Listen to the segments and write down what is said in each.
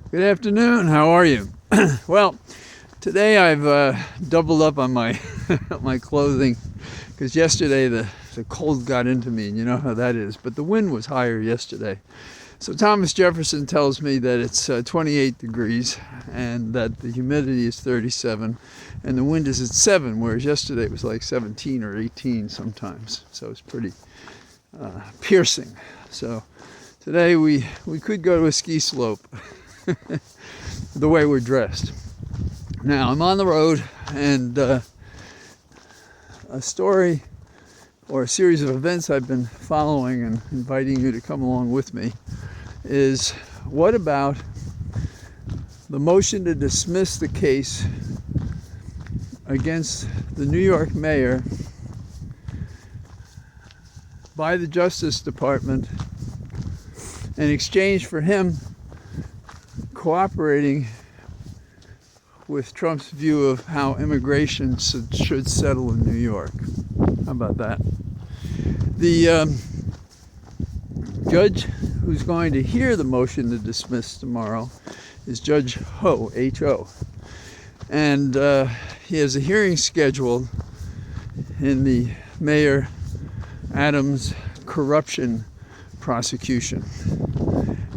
Good afternoon. How are you? Well, today I've doubled up on my my clothing because yesterday the cold got into me, and you know how that is. But the wind was higher yesterday. So Thomas Jefferson tells me that it's 28 degrees and that the humidity is 37 and the wind is at 7, whereas yesterday it was like 17 or 18 sometimes. So it's pretty piercing. So today we could go to a ski slope the way we're dressed. Now I'm on the road, and a story or a series of events I've been following and inviting you to come along with me is, what about the motion to dismiss the case against the New York Mayor by the Justice Department in exchange for him cooperating with Trump's view of how immigration should settle in New York. How about that? The judge who's going to hear the motion to dismiss tomorrow is Judge Ho, H-O. And he has a hearing scheduled in the Mayor Adams corruption prosecution.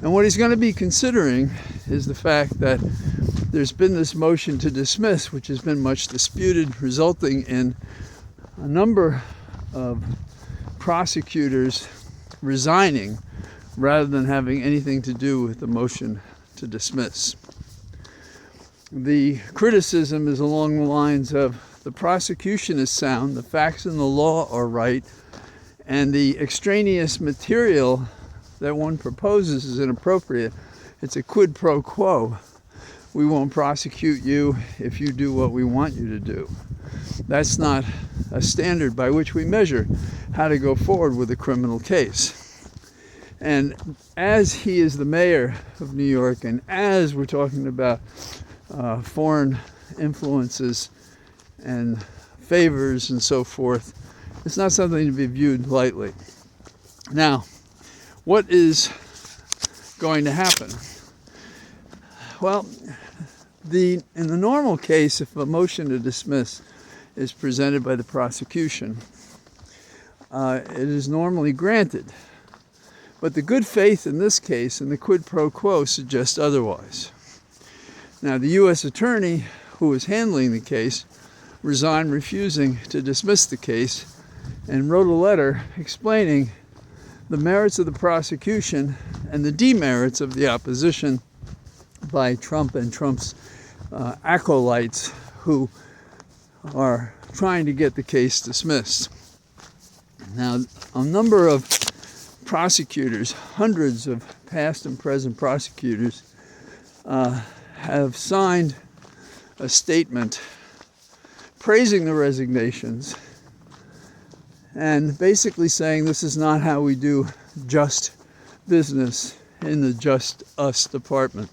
And what he's going to be considering is the fact that there's been this motion to dismiss, which has been much disputed, resulting in a number of prosecutors resigning rather than having anything to do with the motion to dismiss. The criticism is along the lines of the prosecution is sound, the facts and the law are right, and the extraneous material that one proposes is inappropriate. It's a quid pro quo. We won't prosecute you if you do what we want you to do. That's not a standard by which we measure how to go forward with a criminal case. And as he is the mayor of New York, and as we're talking about foreign influences and favors and so forth, it's not something to be viewed lightly. Now, what is going to happen? Well, in the normal case, if a motion to dismiss is presented by the prosecution, it is normally granted. But the good faith in this case and the quid pro quo suggest otherwise. Now, the U.S. attorney who is handling the case resigned, refusing to dismiss the case, and wrote a letter explaining the merits of the prosecution and the demerits of the opposition by Trump and Trump's acolytes who are trying to get the case dismissed. Now, a number of prosecutors, hundreds of past and present prosecutors, have signed a statement praising the resignations and basically saying this is not how we do just business in the Just Us department.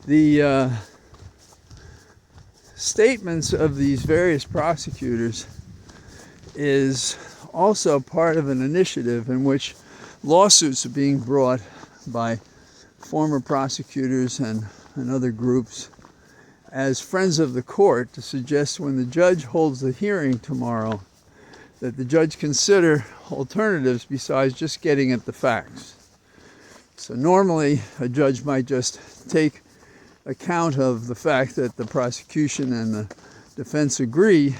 The statements of these various prosecutors is also part of an initiative in which lawsuits are being brought by former prosecutors and other groups as friends of the court to suggest when the judge holds the hearing tomorrow that the judge consider alternatives besides just getting at the facts. So normally a judge might just take account of the fact that the prosecution and the defense agree,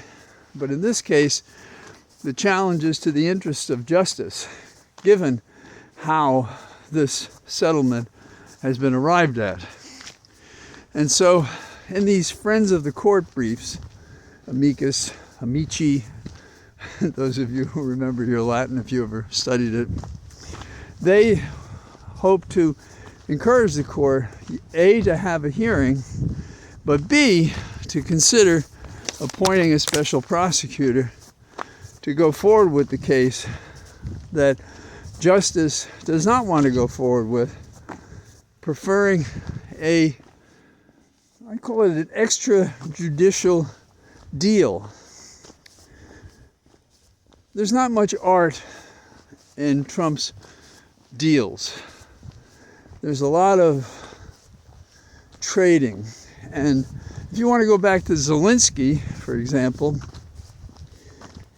but in this case the challenge is to the interest of justice, given how this settlement has been arrived at. And so in these friends of the court briefs, amicus, amici, those of you who remember your Latin if you ever studied it, they hope to encourage the court, A, to have a hearing, but B, to consider appointing a special prosecutor to go forward with the case that justice does not want to go forward with, preferring I call it an extrajudicial deal. There's not much art in Trump's deals. There's a lot of trading. And if you want to go back to Zelensky, for example,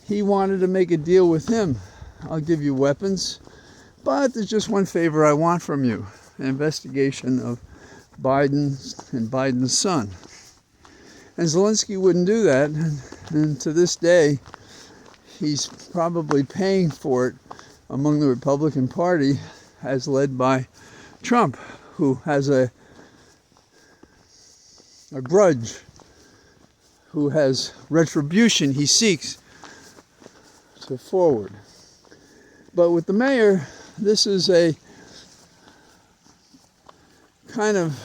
he wanted to make a deal with him. I'll give you weapons, but there's just one favor I want from you: an investigation of Biden and Biden's son. And Zelensky wouldn't do that, and to this day, he's probably paying for it among the Republican Party, as led by Trump, who has a grudge, who has retribution he seeks to forward. But with the mayor, this is a kind of,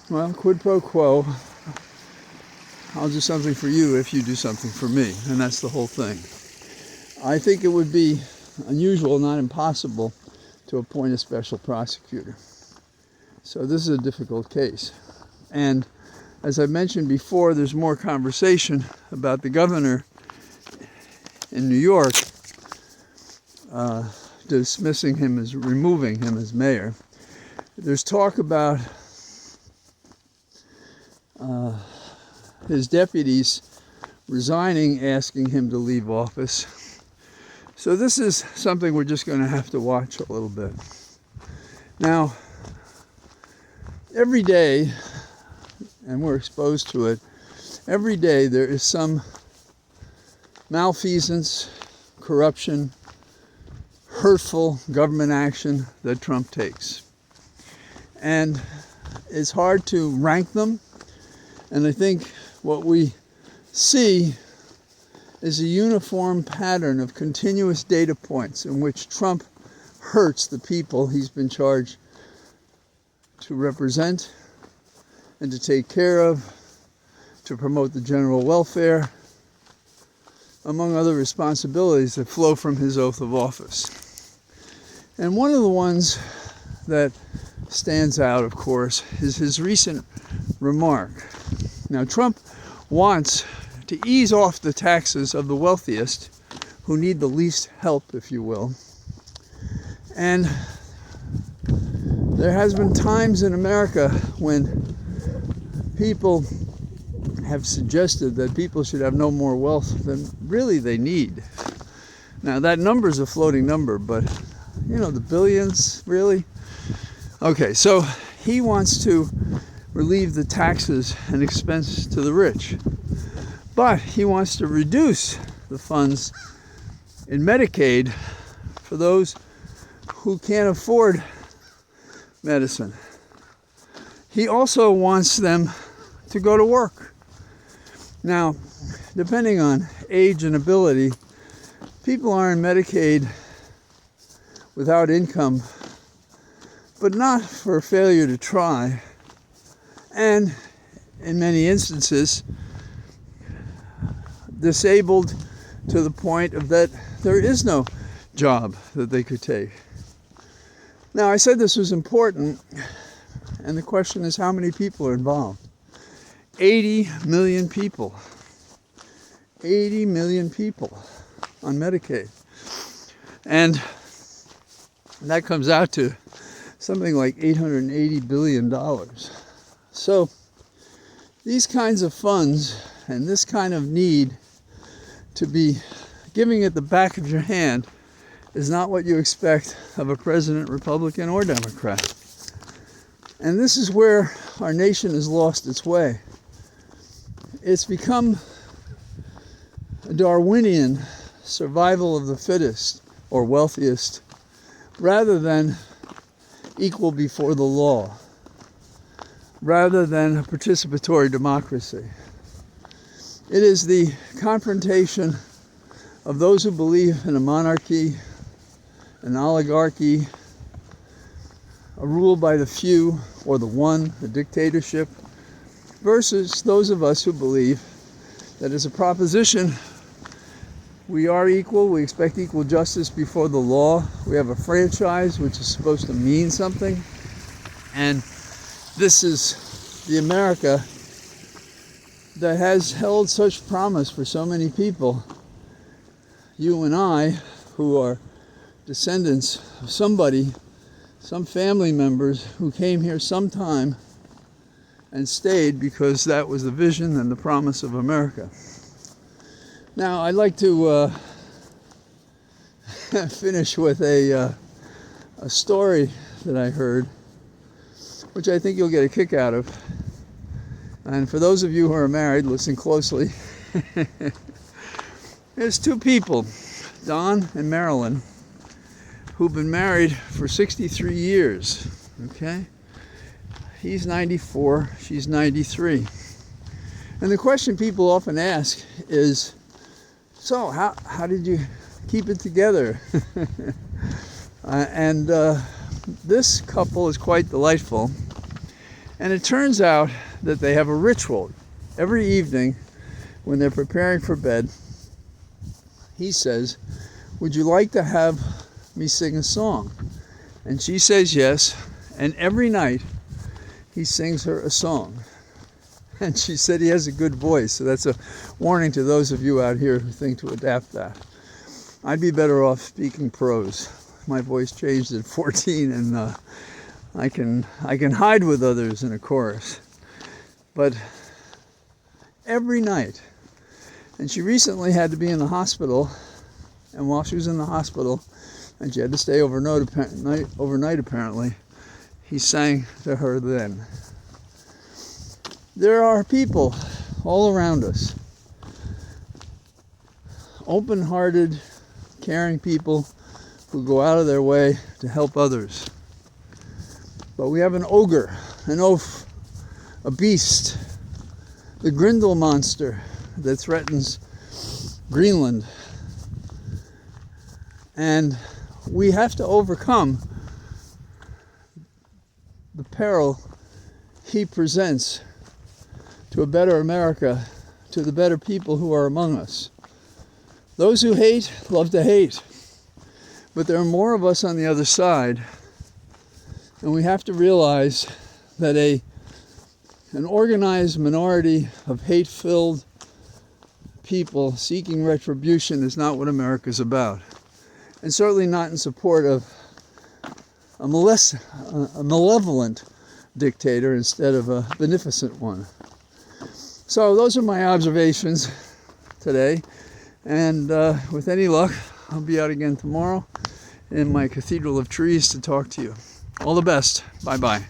well, quid pro quo. I'll do something for you if you do something for me, and that's the whole thing. I think it would be unusual, not impossible, to appoint a special prosecutor. So this is a difficult case. And as I mentioned before, there's more conversation about the governor in New York dismissing him as, removing him as mayor. There's talk about his deputies resigning, asking him to leave office. So this is something we're just going to have to watch a little bit. Now, every day, and we're exposed to it, every day there is some malfeasance, corruption, hurtful government action that Trump takes. And it's hard to rank them. And I think what we see is a uniform pattern of continuous data points in which Trump hurts the people he's been charged to represent and to take care of, to promote the general welfare, among other responsibilities that flow from his oath of office. And one of the ones that stands out, of course, is his recent remark. Now, Trump wants to ease off the taxes of the wealthiest, who need the least help, if you will. And there has been times in America when people have suggested that people should have no more wealth than really they need. Now, that number is a floating number, but, you know, the billions, really? Okay, so he wants to relieve the taxes and expense to the rich. But he wants to reduce the funds in Medicaid for those who can't afford medicine. He also wants them to go to work. Now, depending on age and ability, people are in Medicaid without income, but not for failure to try. And in many instances, disabled to the point of that there is no job that they could take. Now, I said this was important, and the question is, how many people are involved? 80 million people. 80 million people on Medicaid. And that comes out to something like $880 billion. So these kinds of funds and this kind of need to be giving at the back of your hand is not what you expect of a president, Republican or Democrat. And this is where our nation has lost its way. It's become a Darwinian survival of the fittest or wealthiest, rather than equal before the law, rather than a participatory democracy. It is the confrontation of those who believe in a monarchy, an oligarchy, a rule by the few or the one, a dictatorship, versus those of us who believe that as a proposition, we are equal, we expect equal justice before the law, we have a franchise which is supposed to mean something, and this is the America that has held such promise for so many people. You and I, who are descendants of somebody some family members who came here sometime and stayed because that was the vision and the promise of America. Now, I'd like to finish with a story that I heard, which I think you'll get a kick out of. And for those of you who are married, listen closely. There's two people, Don and Marilyn, who've been married for 63 years, okay? He's 94, she's 93. And the question people often ask is, so how did you keep it together? This couple is quite delightful. And it turns out that they have a ritual. Every evening when they're preparing for bed, he says, "Would you like to have me sing a song?" And she says yes. And every night he sings her a song. And she said he has a good voice. So that's a warning to those of you out here who think to adapt that. I'd be better off speaking prose. My voice changed at 14, and I can hide with others in a chorus. But every night, and she recently had to be in the hospital, and while she was in the hospital, and she had to stay overnight apparently, he sang to her then. There are people all around us, open-hearted, caring people who go out of their way to help others. But we have an ogre, an oaf, a beast, the Grindel monster that threatens Greenland. And we have to overcome the peril he presents to a better America, to the better people who are among us. Those who hate love to hate, but there are more of us on the other side, and we have to realize that an organized minority of hate-filled people seeking retribution is not what America's about, and certainly not in support of a malevolent dictator instead of a beneficent one. So those are my observations today, and with any luck, I'll be out again tomorrow in my Cathedral of Trees to talk to you. All the best. Bye-bye.